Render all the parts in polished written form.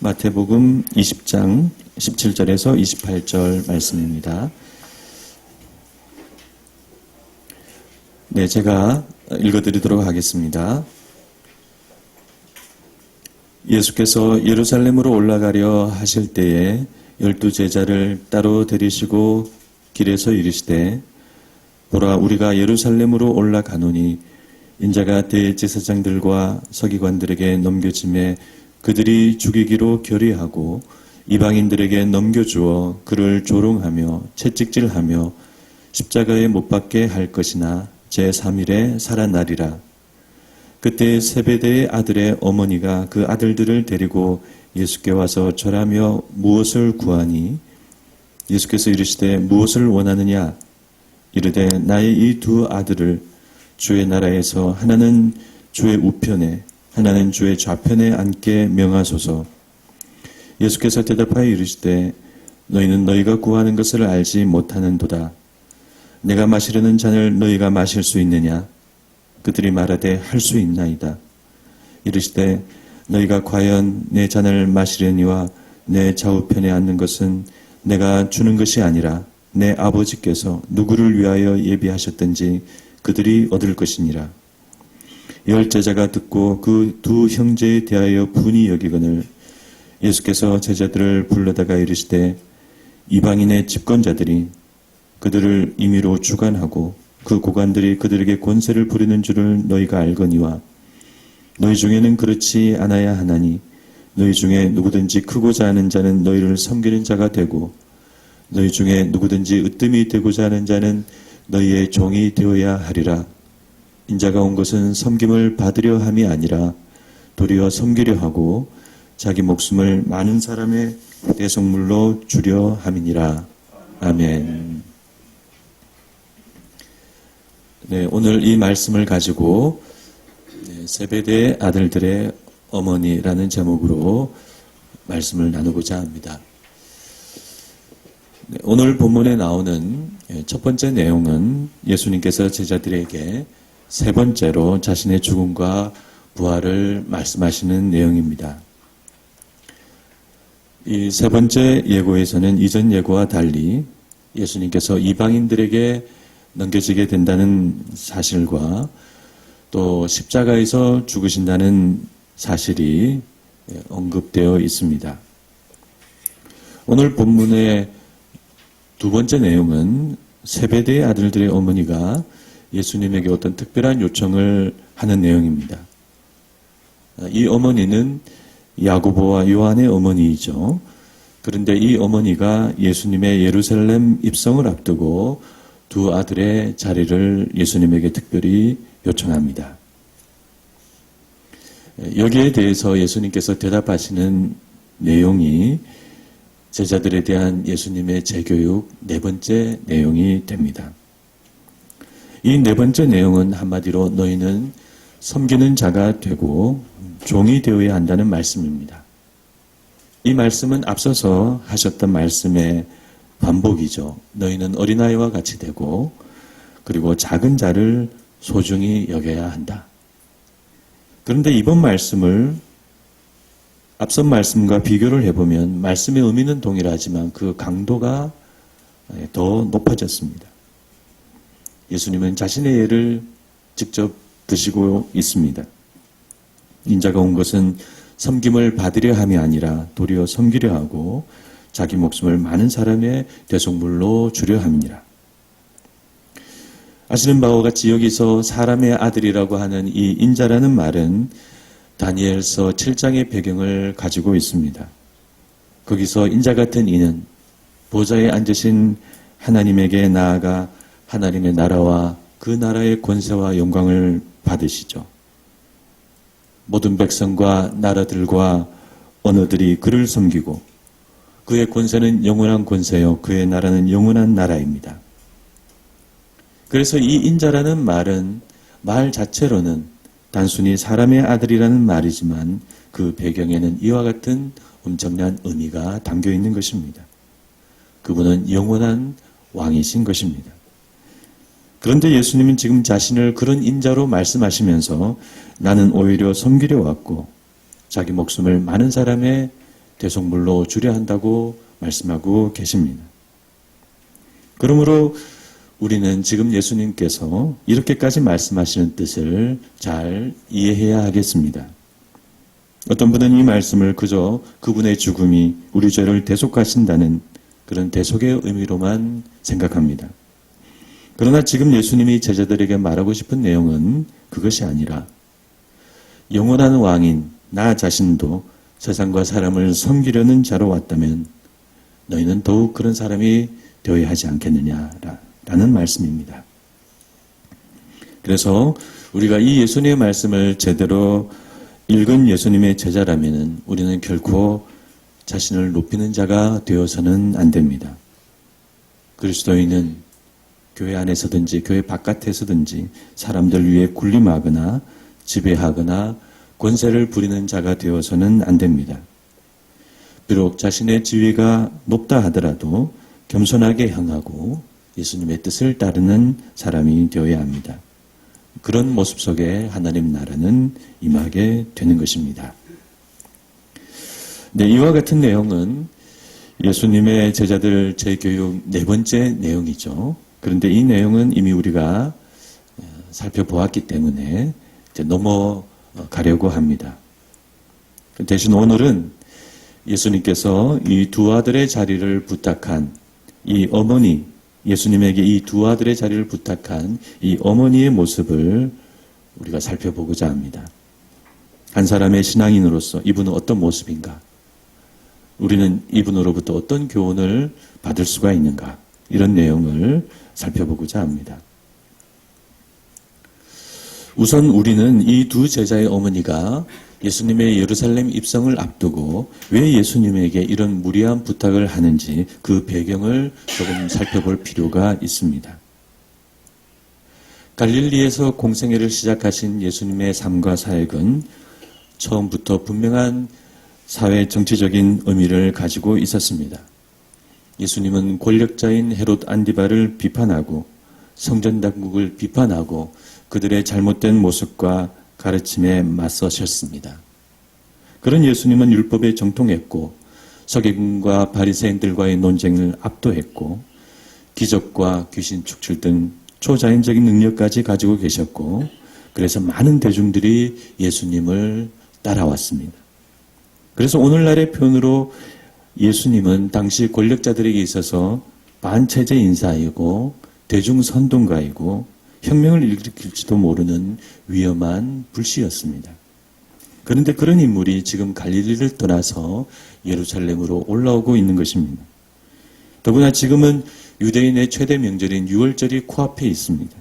마태복음 20장 17절에서 28절 말씀입니다. 네, 제가 읽어드리도록 하겠습니다. 예수께서 예루살렘으로 올라가려 하실 때에 12제자를 따로 데리시고 길에서 이르시되 보라, 우리가 예루살렘으로 올라가노니 인자가 대제사장들과 서기관들에게 넘겨짐에 그들이 죽이기로 결의하고 이방인들에게 넘겨주어 그를 조롱하며 채찍질하며 십자가에 못 박게 할 것이나 제3일에 살아나리라. 그때 세베대의 아들의 어머니가 그 아들들을 데리고 예수께 와서 절하며 무엇을 구하니 예수께서 이르시되 무엇을 원하느냐 이르되 나의 이 두 아들을 주의 나라에서 하나는 주의 우편에 하나는 주의 좌편에 앉게 명하소서. 예수께서 대답하여 이르시되 너희는 너희가 구하는 것을 알지 못하는도다. 내가 마시려는 잔을 너희가 마실 수 있느냐? 그들이 말하되 할 수 있나이다. 이르시되 너희가 과연 내 잔을 마시려니와 내 좌우편에 앉는 것은 내가 주는 것이 아니라 내 아버지께서 누구를 위하여 예비하셨든지 그들이 얻을 것이니라. 열 제자가 듣고 그 두 형제에 대하여 분이 여기거늘 예수께서 제자들을 불러다가 이르시되 이방인의 집권자들이 그들을 임의로 주관하고 그 고관들이 그들에게 권세를 부리는 줄을 너희가 알거니와 너희 중에는 그렇지 않아야 하나니 너희 중에 누구든지 크고자 하는 자는 너희를 섬기는 자가 되고 너희 중에 누구든지 으뜸이 되고자 하는 자는 너희의 종이 되어야 하리라. 인자가 온 것은 섬김을 받으려 함이 아니라 도리어 섬기려 하고 자기 목숨을 많은 사람의 대속물로 주려 함이니라. 아멘. 네, 오늘 이 말씀을 가지고 세베대의 아들들의 어머니라는 제목으로 말씀을 나누고자 합니다. 네, 오늘 본문에 나오는 첫 번째 내용은 예수님께서 제자들에게 세 번째로 자신의 죽음과 부활을 말씀하시는 내용입니다. 이 세 번째 예고에서는 이전 예고와 달리 예수님께서 이방인들에게 넘겨지게 된다는 사실과 또 십자가에서 죽으신다는 사실이 언급되어 있습니다. 오늘 본문의 두 번째 내용은 세베대의 아들들의 어머니가 예수님에게 어떤 특별한 요청을 하는 내용입니다. 이 어머니는 야고보와 요한의 어머니이죠. 그런데 이 어머니가 예수님의 예루살렘 입성을 앞두고 두 아들의 자리를 예수님에게 특별히 요청합니다. 여기에 대해서 예수님께서 대답하시는 내용이 제자들에 대한 예수님의 재교육 네 번째 내용이 됩니다. 이 네 번째 내용은 한마디로 너희는 섬기는 자가 되고 종이 되어야 한다는 말씀입니다. 이 말씀은 앞서서 하셨던 말씀의 반복이죠. 너희는 어린아이와 같이 되고 그리고 작은 자를 소중히 여겨야 한다. 그런데 이번 말씀을 앞선 말씀과 비교를 해보면 말씀의 의미는 동일하지만 그 강도가 더 높아졌습니다. 예수님은 자신의 예를 직접 드시고 있습니다. 인자가 온 것은 섬김을 받으려 함이 아니라 도리어 섬기려 하고 자기 목숨을 많은 사람의 대속물로 주려 함이니라. 아시는 바와 같이 여기서 사람의 아들이라고 하는 이 인자라는 말은 다니엘서 7장의 배경을 가지고 있습니다. 거기서 인자 같은 이는 보좌에 앉으신 하나님에게 나아가 하나님의 나라와 그 나라의 권세와 영광을 받으시죠. 모든 백성과 나라들과 언어들이 그를 섬기고 그의 권세는 영원한 권세요 그의 나라는 영원한 나라입니다. 그래서 이 인자라는 말은 말 자체로는 단순히 사람의 아들이라는 말이지만 그 배경에는 이와 같은 엄청난 의미가 담겨 있는 것입니다. 그분은 영원한 왕이신 것입니다. 그런데 예수님은 지금 자신을 그런 인자로 말씀하시면서 나는 오히려 섬기려 왔고 자기 목숨을 많은 사람의 대속물로 주려 한다고 말씀하고 계십니다. 그러므로 우리는 지금 예수님께서 이렇게까지 말씀하시는 뜻을 잘 이해해야 하겠습니다. 어떤 분은 이 말씀을 그저 그분의 죽음이 우리 죄를 대속하신다는 그런 대속의 의미로만 생각합니다. 그러나 지금 예수님이 제자들에게 말하고 싶은 내용은 그것이 아니라 영원한 왕인 나 자신도 세상과 사람을 섬기려는 자로 왔다면 너희는 더욱 그런 사람이 되어야 하지 않겠느냐라는 말씀입니다. 그래서 우리가 이 예수님의 말씀을 제대로 읽은 예수님의 제자라면 우리는 결코 자신을 높이는 자가 되어서는 안 됩니다. 그리스도인은 교회 안에서든지 교회 바깥에서든지 사람들 위에 군림하거나 지배하거나 권세를 부리는 자가 되어서는 안 됩니다. 비록 자신의 지위가 높다 하더라도 겸손하게 향하고 예수님의 뜻을 따르는 사람이 되어야 합니다. 그런 모습 속에 하나님 나라는 임하게 되는 것입니다. 네, 이와 같은 내용은 예수님의 제자들 재교육 네 번째 내용이죠. 그런데 이 내용은 이미 우리가 살펴보았기 때문에 이제 넘어가려고 합니다. 대신 오늘은 예수님께서 이 두 아들의 자리를 부탁한 이 어머니, 예수님에게 이 두 아들의 자리를 부탁한 이 어머니의 모습을 우리가 살펴보고자 합니다. 한 사람의 신앙인으로서 이분은 어떤 모습인가? 우리는 이분으로부터 어떤 교훈을 받을 수가 있는가? 이런 내용을 살펴보고자 합니다. 우선 우리는 이 두 제자의 어머니가 예수님의 예루살렘 입성을 앞두고 왜 예수님에게 이런 무리한 부탁을 하는지 그 배경을 조금 살펴볼 필요가 있습니다. 갈릴리에서 공생애를 시작하신 예수님의 삶과 사역은 처음부터 분명한 사회 정치적인 의미를 가지고 있었습니다. 예수님은 권력자인 헤롯 안디바를 비판하고 성전 당국을 비판하고 그들의 잘못된 모습과 가르침에 맞서셨습니다. 그런 예수님은 율법에 정통했고 서기관과 바리새인들과의 논쟁을 압도했고 기적과 귀신 축출 등 초자연적인 능력까지 가지고 계셨고 그래서 많은 대중들이 예수님을 따라왔습니다. 그래서 오늘날의 표현으로 예수님은 당시 권력자들에게 있어서 반체제 인사이고 대중선동가이고 혁명을 일으킬지도 모르는 위험한 불씨였습니다. 그런데 그런 인물이 지금 갈릴리를 떠나서 예루살렘으로 올라오고 있는 것입니다. 더구나 지금은 유대인의 최대 명절인 유월절이 코앞에 있습니다.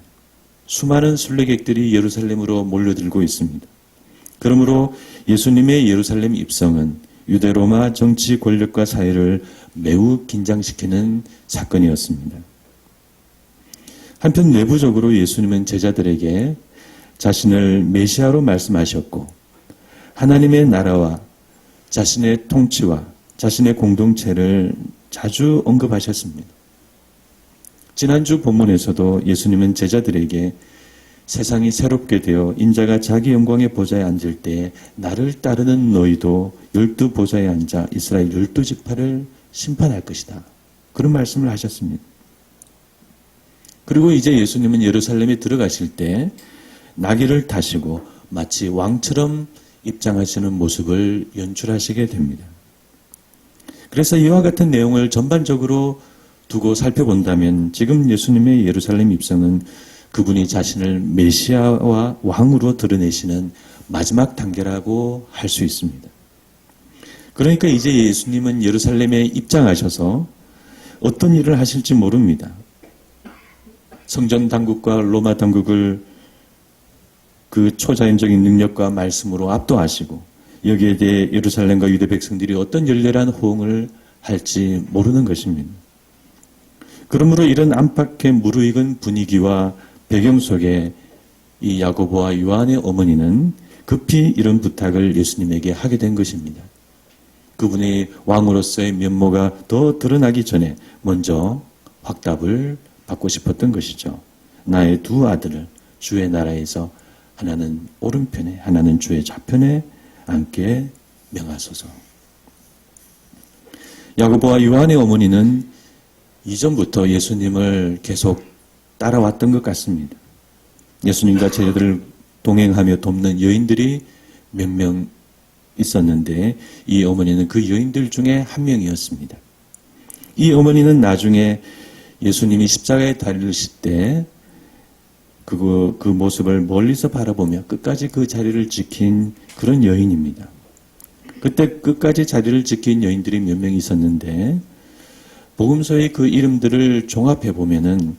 수많은 순례객들이 예루살렘으로 몰려들고 있습니다. 그러므로 예수님의 예루살렘 입성은 유대 로마 정치 권력과 사회를 매우 긴장시키는 사건이었습니다. 한편 내부적으로 예수님은 제자들에게 자신을 메시아로 말씀하셨고 하나님의 나라와 자신의 통치와 자신의 공동체를 자주 언급하셨습니다. 지난주 본문에서도 예수님은 제자들에게 세상이 새롭게 되어 인자가 자기 영광의 보좌에 앉을 때 나를 따르는 너희도 12보좌에 앉아 이스라엘 12지파를 심판할 것이다. 그런 말씀을 하셨습니다. 그리고 이제 예수님은 예루살렘에 들어가실 때 나귀를 타시고 마치 왕처럼 입장하시는 모습을 연출하시게 됩니다. 그래서 이와 같은 내용을 전반적으로 두고 살펴본다면 지금 예수님의 예루살렘 입성은 그분이 자신을 메시아와 왕으로 드러내시는 마지막 단계라고 할 수 있습니다. 그러니까 이제 예수님은 예루살렘에 입장하셔서 어떤 일을 하실지 모릅니다. 성전 당국과 로마 당국을 그 초자연적인 능력과 말씀으로 압도하시고 여기에 대해 예루살렘과 유대 백성들이 어떤 열렬한 호응을 할지 모르는 것입니다. 그러므로 이런 안팎에 무르익은 분위기와 배경 속에 이 야고보와 요한의 어머니는 급히 이런 부탁을 예수님에게 하게 된 것입니다. 그분의 왕으로서의 면모가 더 드러나기 전에 먼저 확답을 받고 싶었던 것이죠. 나의 두 아들을 주의 나라에서 하나는 오른편에 하나는 주의 좌편에 앉게 명하소서. 야고보와 요한의 어머니는 이전부터 예수님을 계속 따라왔던 것 같습니다. 예수님과 제자들을 동행하며 돕는 여인들이 몇 명 있었는데 이 어머니는 그 여인들 중에 한 명이었습니다. 이 어머니는 나중에 예수님이 십자가에 달리실 때 그 모습을 멀리서 바라보며 끝까지 그 자리를 지킨 그런 여인입니다. 그때 끝까지 자리를 지킨 여인들이 몇 명 있었는데 복음서의 그 이름들을 종합해 보면은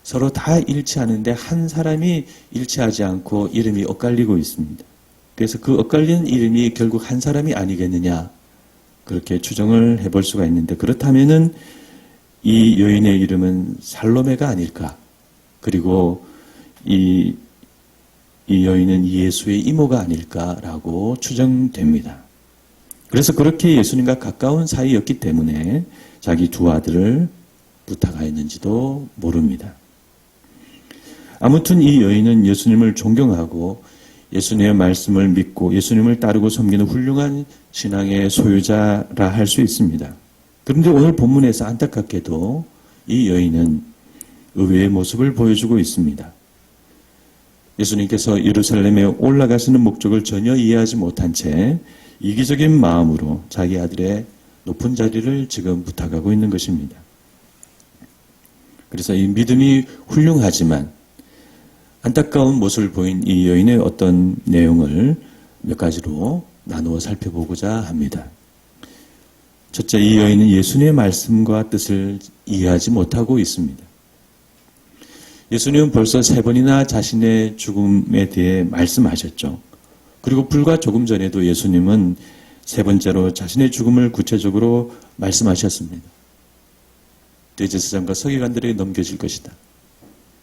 서로 다 일치하는데 한 사람이 일치하지 않고 이름이 엇갈리고 있습니다. 그래서 그 엇갈리는 이름이 결국 한 사람이 아니겠느냐 그렇게 추정을 해볼 수가 있는데 그렇다면은 이 여인의 이름은 살로메가 아닐까. 그리고 이 여인은 예수의 이모가 아닐까라고 추정됩니다. 그래서 그렇게 예수님과 가까운 사이였기 때문에 자기 두 아들을 부탁하였는지도 모릅니다. 아무튼 이 여인은 예수님을 존경하고 예수님의 말씀을 믿고 예수님을 따르고 섬기는 훌륭한 신앙의 소유자라 할 수 있습니다. 그런데 오늘 본문에서 안타깝게도 이 여인은 의외의 모습을 보여주고 있습니다. 예수님께서 예루살렘에 올라가시는 목적을 전혀 이해하지 못한 채 이기적인 마음으로 자기 아들의 높은 자리를 지금 부탁하고 있는 것입니다. 그래서 이 믿음이 훌륭하지만 안타까운 모습을 보인 이 여인의 어떤 내용을 몇 가지로 나누어 살펴보고자 합니다. 첫째, 이 여인은 예수님의 말씀과 뜻을 이해하지 못하고 있습니다. 예수님은 벌써 3번이나 자신의 죽음에 대해 말씀하셨죠. 그리고 불과 조금 전에도 예수님은 3번째로 자신의 죽음을 구체적으로 말씀하셨습니다. 대제사장과 서기관들에게 넘겨질 것이다.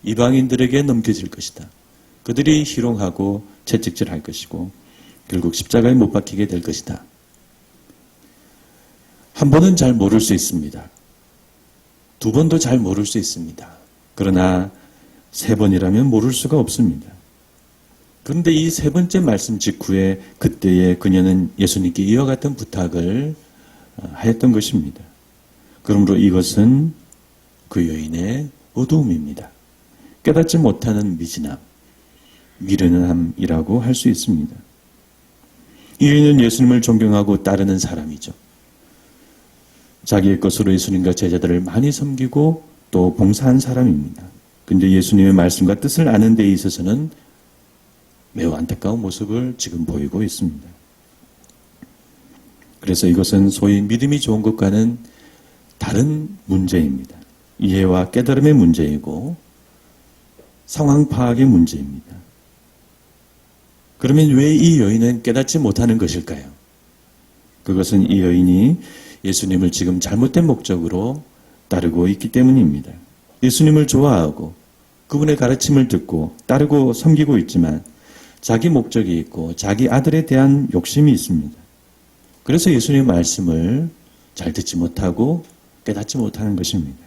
이방인들에게 넘겨질 것이다. 그들이 희롱하고 채찍질할 것이고 결국 십자가에 못 박히게 될 것이다. 한 번은 잘 모를 수 있습니다. 2번도 잘 모를 수 있습니다. 그러나 3번이라면 모를 수가 없습니다. 그런데 이 3번째 말씀 직후에 그때에 그녀는 예수님께 이와 같은 부탁을 하였던 것입니다. 그러므로 이것은 그 여인의 어두움입니다. 깨닫지 못하는 미진함, 미련함이라고 할 수 있습니다. 이 여인은 예수님을 존경하고 따르는 사람이죠. 자기의 것으로 예수님과 제자들을 많이 섬기고 또 봉사한 사람입니다. 그런데 예수님의 말씀과 뜻을 아는 데 있어서는 매우 안타까운 모습을 지금 보이고 있습니다. 그래서 이것은 소위 믿음이 좋은 것과는 다른 문제입니다. 이해와 깨달음의 문제이고 상황 파악의 문제입니다. 그러면 왜 이 여인은 깨닫지 못하는 것일까요? 그것은 이 여인이 예수님을 지금 잘못된 목적으로 따르고 있기 때문입니다. 예수님을 좋아하고 그분의 가르침을 듣고 따르고 섬기고 있지만 자기 목적이 있고 자기 아들에 대한 욕심이 있습니다. 그래서 예수님의 말씀을 잘 듣지 못하고 깨닫지 못하는 것입니다.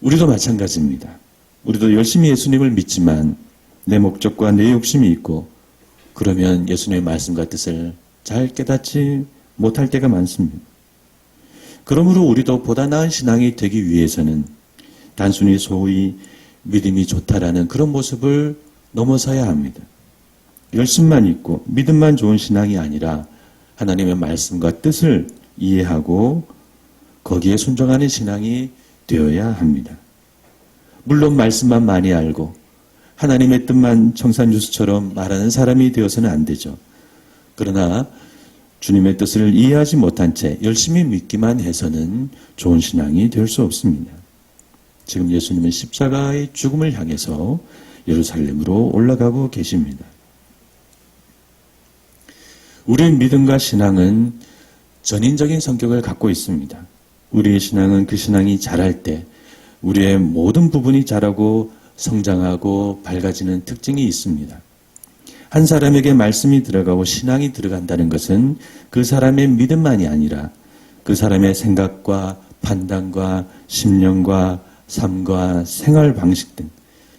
우리도 마찬가지입니다. 우리도 열심히 예수님을 믿지만 내 목적과 내 욕심이 있고 그러면 예수님의 말씀과 뜻을 잘 깨닫지 못할 때가 많습니다. 그러므로 우리도 보다 나은 신앙이 되기 위해서는 단순히 소위 믿음이 좋다라는 그런 모습을 넘어서야 합니다. 열심만 있고 믿음만 좋은 신앙이 아니라 하나님의 말씀과 뜻을 이해하고 거기에 순종하는 신앙이 되어야 합니다. 물론 말씀만 많이 알고 하나님의 뜻만 청산유수처럼 말하는 사람이 되어서는 안 되죠. 그러나 주님의 뜻을 이해하지 못한 채 열심히 믿기만 해서는 좋은 신앙이 될 수 없습니다. 지금 예수님은 십자가의 죽음을 향해서 예루살렘으로 올라가고 계십니다. 우리의 믿음과 신앙은 전인적인 성격을 갖고 있습니다. 우리의 신앙은 그 신앙이 자랄 때 우리의 모든 부분이 자라고 성장하고 밝아지는 특징이 있습니다. 한 사람에게 말씀이 들어가고 신앙이 들어간다는 것은 그 사람의 믿음만이 아니라 그 사람의 생각과 판단과 심령과 삶과 생활 방식 등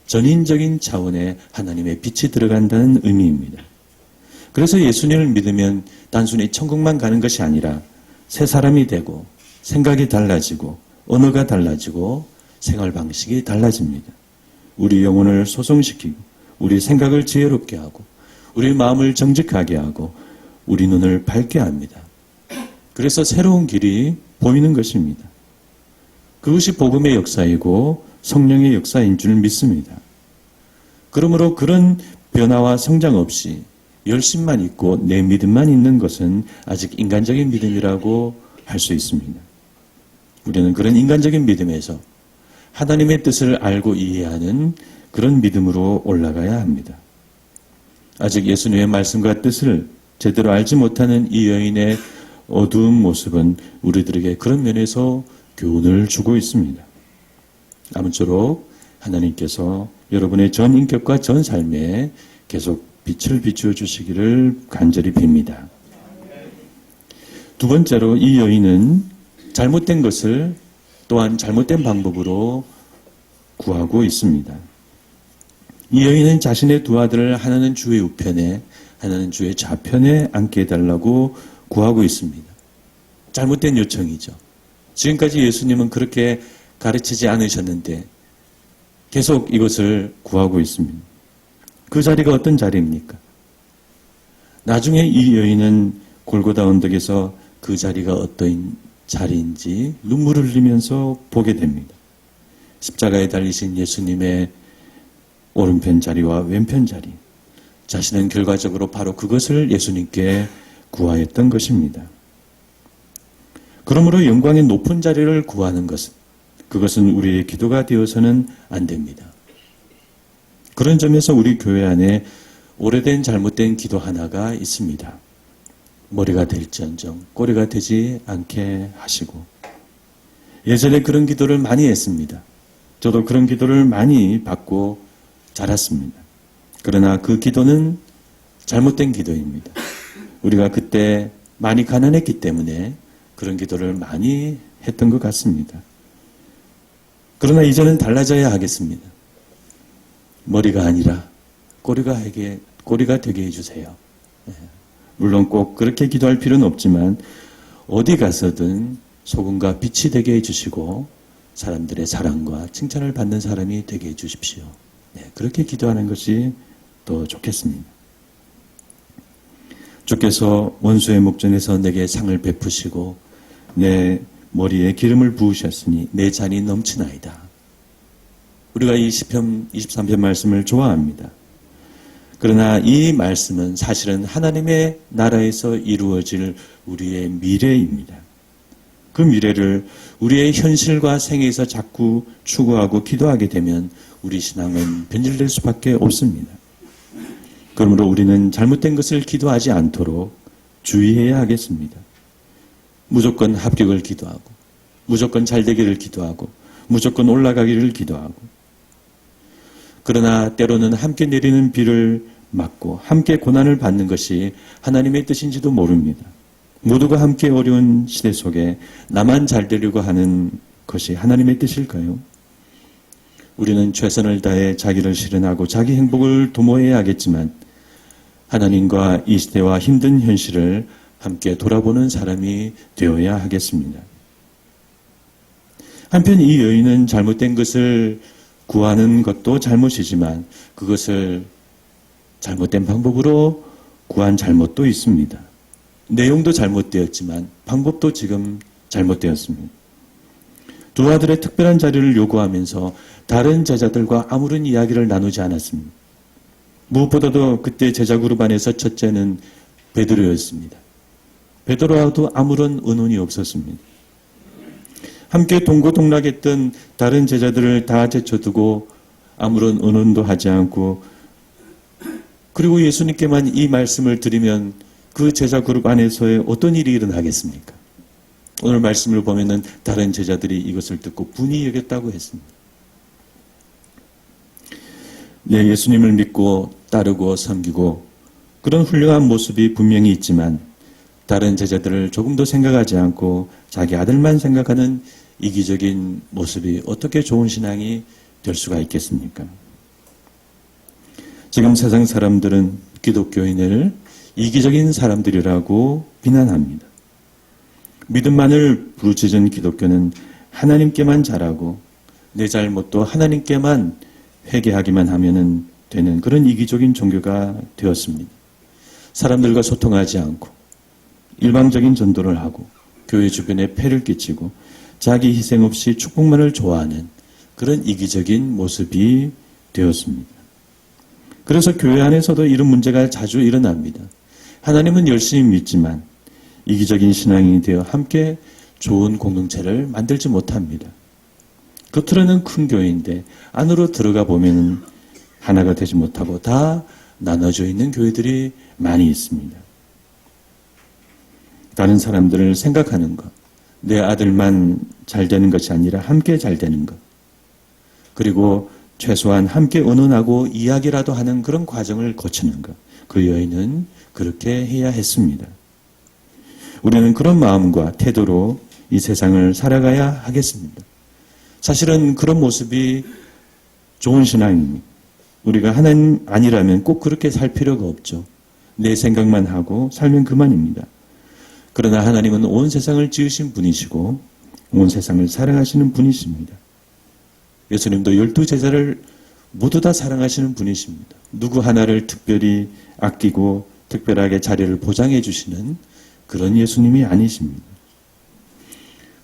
전인적인 차원의 하나님의 빛이 들어간다는 의미입니다. 그래서 예수님을 믿으면 단순히 천국만 가는 것이 아니라 새 사람이 되고 생각이 달라지고 언어가 달라지고 생활 방식이 달라집니다. 우리 영혼을 소성시키고 우리 생각을 지혜롭게 하고 우리 마음을 정직하게 하고 우리 눈을 밝게 합니다. 그래서 새로운 길이 보이는 것입니다. 그것이 복음의 역사이고 성령의 역사인 줄 믿습니다. 그러므로 그런 변화와 성장 없이 열심만 있고 내 믿음만 있는 것은 아직 인간적인 믿음이라고 할 수 있습니다. 우리는 그런 인간적인 믿음에서 하나님의 뜻을 알고 이해하는 그런 믿음으로 올라가야 합니다. 아직 예수님의 말씀과 뜻을 제대로 알지 못하는 이 여인의 어두운 모습은 우리들에게 그런 면에서 교훈을 주고 있습니다. 아무쪼록 하나님께서 여러분의 전 인격과 전 삶에 계속 빛을 비추어 주시기를 간절히 빕니다. 두 번째로 이 여인은 잘못된 것을 또한 잘못된 방법으로 구하고 있습니다. 이 여인은 자신의 두 아들을 하나는 주의 우편에 하나는 주의 좌편에 앉게 해달라고 구하고 있습니다. 잘못된 요청이죠. 지금까지 예수님은 그렇게 가르치지 않으셨는데 계속 이것을 구하고 있습니다. 그 자리가 어떤 자리입니까? 나중에 이 여인은 골고다 언덕에서 그 자리가 어떤 자리인지 눈물을 흘리면서 보게 됩니다. 십자가에 달리신 예수님의 오른편 자리와 왼편 자리. 자신은 결과적으로 바로 그것을 예수님께 구하였던 것입니다. 그러므로 영광의 높은 자리를 구하는 것은 그것은 우리의 기도가 되어서는 안 됩니다. 그런 점에서 우리 교회 안에 오래된 잘못된 기도 하나가 있습니다. 머리가 될지언정 꼬리가 되지 않게 하시고. 예전에 그런 기도를 많이 했습니다. 저도 그런 기도를 많이 받고 자랐습니다. 그러나 그 기도는 잘못된 기도입니다. 우리가 그때 많이 가난했기 때문에 그런 기도를 많이 했던 것 같습니다. 그러나 이제는 달라져야 하겠습니다. 머리가 아니라 꼬리가 되게 해주세요. 물론 꼭 그렇게 기도할 필요는 없지만 어디 가서든 소금과 빛이 되게 해주시고 사람들의 사랑과 칭찬을 받는 사람이 되게 해주십시오. 그렇게 기도하는 것이 더 좋겠습니다. 주께서 원수의 목전에서 내게 상을 베푸시고 내 머리에 기름을 부으셨으니 내 잔이 넘치나이다. 우리가 이 시편 23편 말씀을 좋아합니다. 그러나 이 말씀은 사실은 하나님의 나라에서 이루어질 우리의 미래입니다. 그 미래를 우리의 현실과 생애에서 자꾸 추구하고 기도하게 되면 우리 신앙은 변질될 수밖에 없습니다. 그러므로 우리는 잘못된 것을 기도하지 않도록 주의해야 하겠습니다. 무조건 합격을 기도하고 무조건 잘되기를 기도하고 무조건 올라가기를 기도하고 그러나 때로는 함께 내리는 비를 맞고 함께 고난을 받는 것이 하나님의 뜻인지도 모릅니다. 모두가 함께 어려운 시대 속에 나만 잘 되려고 하는 것이 하나님의 뜻일까요? 우리는 최선을 다해 자기를 실현하고 자기 행복을 도모해야 하겠지만 하나님과 이 시대와 힘든 현실을 함께 돌아보는 사람이 되어야 하겠습니다. 한편 이 여인은 잘못된 것을 구하는 것도 잘못이지만 그것을 잘못된 방법으로 구한 잘못도 있습니다. 내용도 잘못되었지만 방법도 지금 잘못되었습니다. 두 아들의 특별한 자리를 요구하면서 다른 제자들과 아무런 이야기를 나누지 않았습니다. 무엇보다도 그때 제자 그룹 안에서 첫째는 베드로였습니다. 베드로와도 아무런 의논이 없었습니다. 함께 동고동락했던 다른 제자들을 다 제쳐두고 아무런 의논도 하지 않고 그리고 예수님께만 이 말씀을 드리면 그 제자 그룹 안에서의 어떤 일이 일어나겠습니까? 오늘 말씀을 보면은 다른 제자들이 이것을 듣고 분이 여겼다고 했습니다. 네, 예수님을 믿고 따르고 섬기고 그런 훌륭한 모습이 분명히 있지만 다른 제자들을 조금도 생각하지 않고 자기 아들만 생각하는 이기적인 모습이 어떻게 좋은 신앙이 될 수가 있겠습니까? 지금 세상 사람들은 기독교인을 이기적인 사람들이라고 비난합니다. 믿음만을 부르짖은 기독교는 하나님께만 잘하고 내 잘못도 하나님께만 회개하기만 하면 되는 그런 이기적인 종교가 되었습니다. 사람들과 소통하지 않고 일방적인 전도를 하고 교회 주변에 폐를 끼치고 자기 희생 없이 축복만을 좋아하는 그런 이기적인 모습이 되었습니다. 그래서 교회 안에서도 이런 문제가 자주 일어납니다. 하나님은 열심히 믿지만 이기적인 신앙이 되어 함께 좋은 공동체를 만들지 못합니다. 겉으로는 큰 교회인데 안으로 들어가 보면 하나가 되지 못하고 다 나눠져 있는 교회들이 많이 있습니다. 다른 사람들을 생각하는 것, 내 아들만 잘 되는 것이 아니라 함께 잘 되는 것, 그리고 최소한 함께 의논하고 이야기라도 하는 그런 과정을 거치는 것, 그 여인은 그렇게 해야 했습니다. 우리는 그런 마음과 태도로 이 세상을 살아가야 하겠습니다. 사실은 그런 모습이 좋은 신앙입니다. 우리가 하나님 아니라면 꼭 그렇게 살 필요가 없죠. 내 생각만 하고 살면 그만입니다. 그러나 하나님은 온 세상을 지으신 분이시고 온 세상을 사랑하시는 분이십니다. 예수님도 12제자를 모두 다 사랑하시는 분이십니다. 누구 하나를 특별히 아끼고 특별하게 자리를 보장해 주시는 그런 예수님이 아니십니다.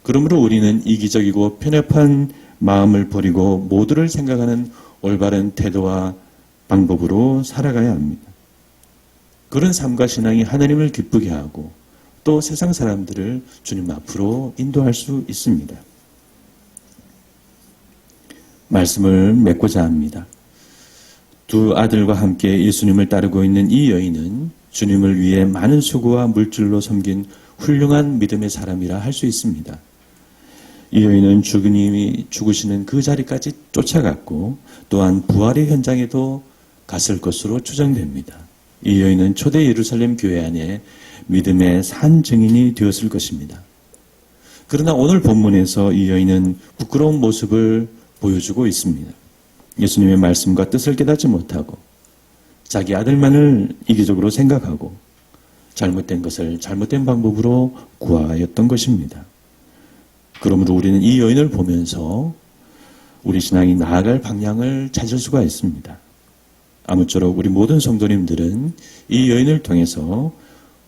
그러므로 우리는 이기적이고 편협한 마음을 버리고 모두를 생각하는 올바른 태도와 방법으로 살아가야 합니다. 그런 삶과 신앙이 하나님을 기쁘게 하고 또 세상 사람들을 주님 앞으로 인도할 수 있습니다. 말씀을 맺고자 합니다. 두 아들과 함께 예수님을 따르고 있는 이 여인은 주님을 위해 많은 수고와 물질로 섬긴 훌륭한 믿음의 사람이라 할 수 있습니다. 이 여인은 주님이 죽으시는 그 자리까지 쫓아갔고 또한 부활의 현장에도 갔을 것으로 추정됩니다. 이 여인은 초대 예루살렘 교회 안에 믿음의 산 증인이 되었을 것입니다. 그러나 오늘 본문에서 이 여인은 부끄러운 모습을 보여주고 있습니다. 예수님의 말씀과 뜻을 깨닫지 못하고 자기 아들만을 이기적으로 생각하고 잘못된 것을 잘못된 방법으로 구하였던 것입니다. 그러므로 우리는 이 여인을 보면서 우리 신앙이 나아갈 방향을 찾을 수가 있습니다. 아무쪼록 우리 모든 성도님들은 이 여인을 통해서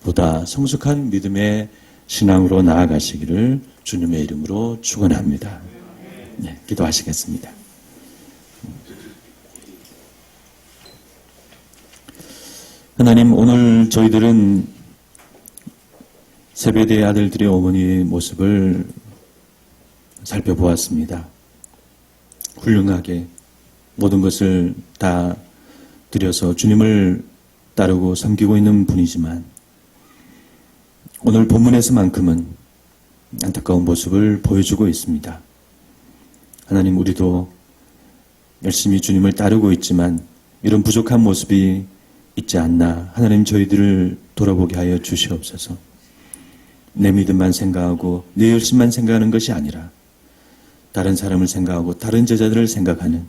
보다 성숙한 믿음의 신앙으로 나아가시기를 주님의 이름으로 축원합니다. 네, 기도하시겠습니다. 하나님, 오늘 저희들은 세베대의 아들들의 어머니의 모습을 살펴보았습니다. 훌륭하게 모든 것을 다 들여서 주님을 따르고 섬기고 있는 분이지만 오늘 본문에서만큼은 안타까운 모습을 보여주고 있습니다. 하나님, 우리도 열심히 주님을 따르고 있지만 이런 부족한 모습이 있지 않나. 하나님, 저희들을 돌아보게 하여 주시옵소서. 내 믿음만 생각하고 내 열심만 생각하는 것이 아니라 다른 사람을 생각하고 다른 제자들을 생각하는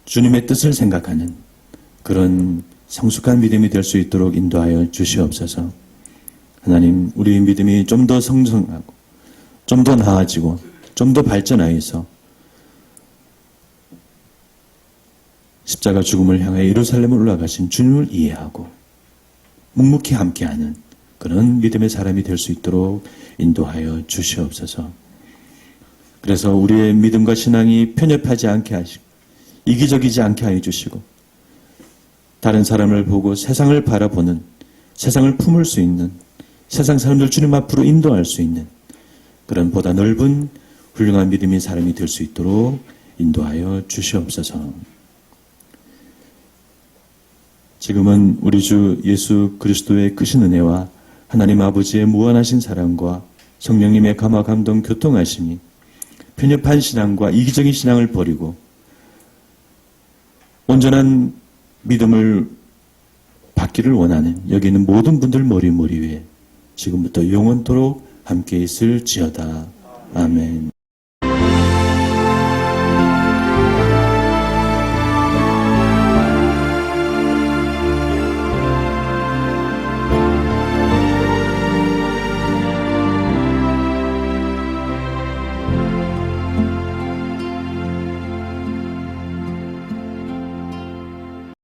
주님의 뜻을 생각하는 그런 성숙한 믿음이 될 수 있도록 인도하여 주시옵소서. 하나님, 우리의 믿음이 좀 더 성장하고 좀 더 나아지고 좀 더 발전하여서 십자가 죽음을 향해 예루살렘을 올라가신 주님을 이해하고 묵묵히 함께하는 그런 믿음의 사람이 될 수 있도록 인도하여 주시옵소서. 그래서 우리의 믿음과 신앙이 편협하지 않게 하시고 이기적이지 않게 하여 주시고 다른 사람을 보고 세상을 바라보는, 세상을 품을 수 있는, 세상 사람들 주님 앞으로 인도할 수 있는 그런 보다 넓은 훌륭한 믿음의 사람이 될 수 있도록 인도하여 주시옵소서. 지금은 우리 주 예수 그리스도의 크신 은혜와 하나님 아버지의 무한하신 사랑과 성령님의 감화 감동 교통하심이 편협한 신앙과 이기적인 신앙을 버리고 온전한 믿음을 받기를 원하는 여기 있는 모든 분들 머리 위에 지금부터 영원토록 함께 있을지어다. 아멘.